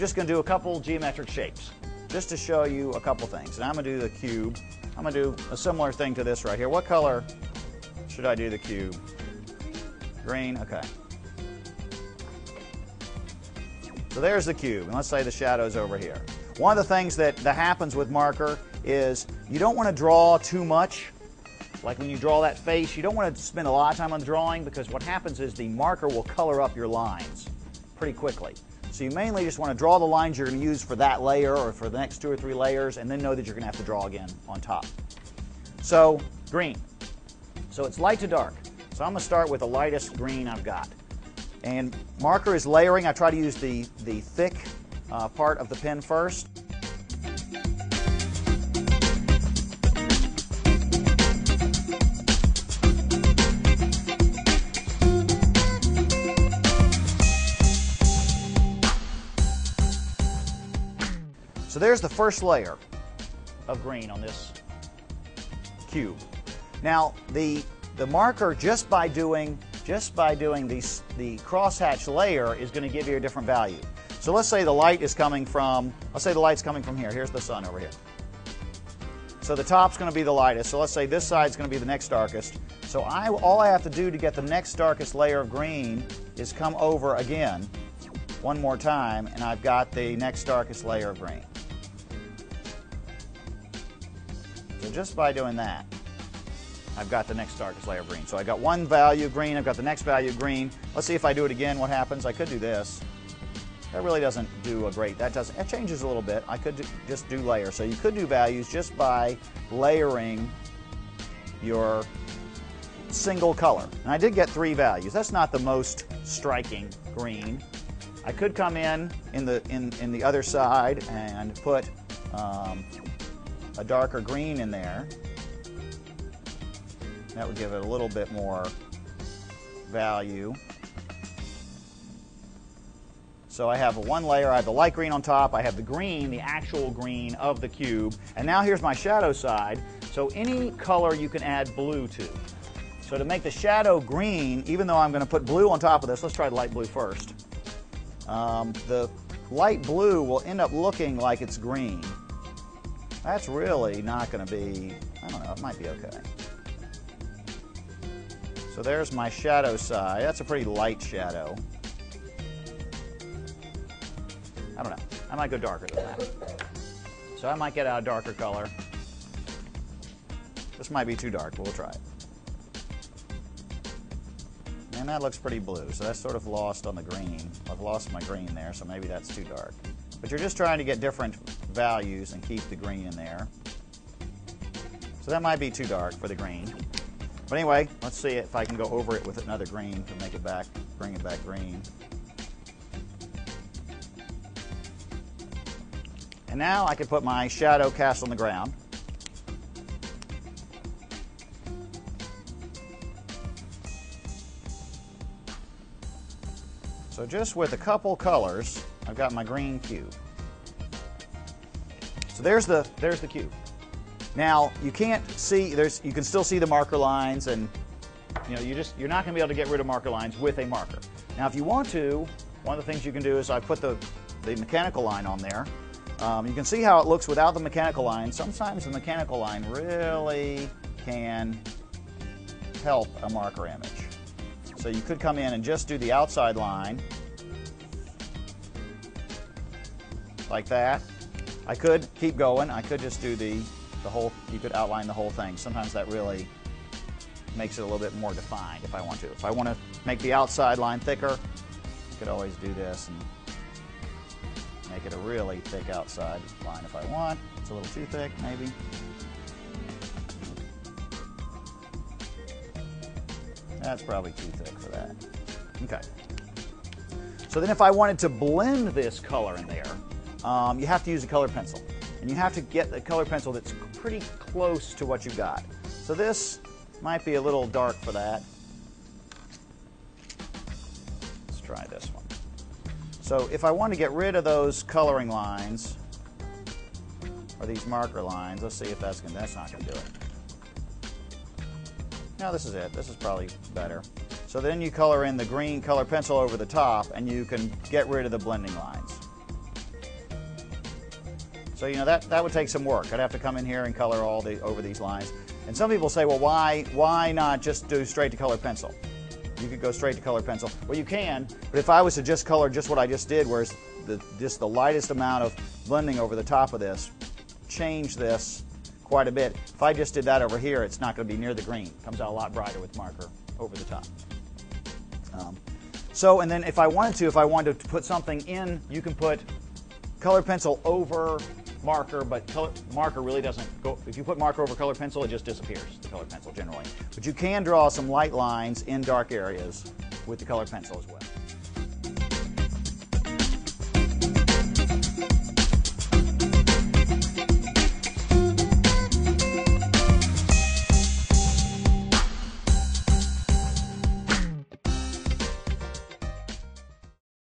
just going to do a couple geometric shapes just to show you a couple things. And I'm going to do the cube. I'm going to do a similar thing to this right here. What color should I do the cube? Green? Okay. So there's the cube, and let's say the shadow's over here. One of the things that happens with marker is you don't want to draw too much. Like when you draw that face, you don't want to spend a lot of time on the drawing, because what happens is the marker will color up your lines pretty quickly. So you mainly just want to draw the lines you're going to use for that layer or for the next 2 or 3 layers, and then know that you're going to have to draw again on top. So green. So it's light to dark. So I'm going to start with the lightest green I've got. And marker is layering. I try to use the thick part of the pen first. So there's the first layer of green on this cube. Now the marker, just by doing the crosshatch layer, is going to give you a different value. So let's say the light is coming from, let's say the light's coming from here. Here's the sun over here. So the top's going to be the lightest. So let's say this side's going to be the next darkest. So all I have to do to get the next darkest layer of green is come over again one more time, and I've got the next darkest layer of green. So just by doing that, I've got the next darkest layer of green. So I got one value of green, I've got the next value of green. Let's see if I do it again, what happens. I could do this. That really doesn't do a great, it changes a little bit. I could just do layers. So you could do values just by layering your single color. And I did get 3 values. That's not the most striking green. I could come in the other side and put a darker green in there. That would give it a little bit more value. So I have one layer, I have the light green on top, I have the green, the actual green of the cube, and now here's my shadow side. So any color you can add blue to. So to make the shadow green, even though I'm going to put blue on top of this, let's try the light blue first. The light blue will end up looking like it's green. That's really not going to be, I don't know, it might be okay. So there's my shadow side. That's a pretty light shadow. I don't know. I might go darker than that. So I might get out a darker color. This might be too dark, but we'll try it. And that looks pretty blue, so that's sort of lost on the green. I've lost my green there, so maybe that's too dark. But you're just trying to get different values and keep the green in there. So that might be too dark for the green. But anyway, let's see if I can go over it with another green to make it back, bring it back green. And now I can put my shadow cast on the ground. So just with a couple colors, I've got my green cube. So there's the cube. Now you can't see, you can still see the marker lines, and you're not going to be able to get rid of marker lines with a marker. Now if you want to, one of the things you can do is I put the mechanical line on there. You can see how it looks without the mechanical line. Sometimes the mechanical line really can help a marker image. So you could come in and just do the outside line like that. I could keep going. I could just do the whole, you could outline the whole thing. Sometimes that really makes it a little bit more defined if I want to. If I want to make the outside line thicker, I could always do this and make it a really thick outside line if I want. It's a little too thick, maybe. That's probably too thick for that. Okay. So then if I wanted to blend this color in there, you have to use a colored pencil. And you have to get a colored pencil that's pretty close to what you've got. So this might be a little dark for that. Let's try this one. So if I want to get rid of those coloring lines, or these marker lines, let's see if that's not going to do it. No, this is it. This is probably better. So then you color in the green color pencil over the top, and you can get rid of the blending lines. So that would take some work. I'd have to come in here and color over these lines. And some people say, well, why not just do straight to color pencil? You could go straight to color pencil. Well, you can, but if I was to just color just what I just did, whereas just the lightest amount of blending over the top of this, change this quite a bit. If I just did that over here, it's not going to be near the green. It comes out a lot brighter with marker over the top. And then if I wanted to put something in, you can put color pencil over marker, but marker really doesn't go. If you put marker over color pencil, it just disappears, the color pencil generally. But you can draw some light lines in dark areas with the color pencil as well.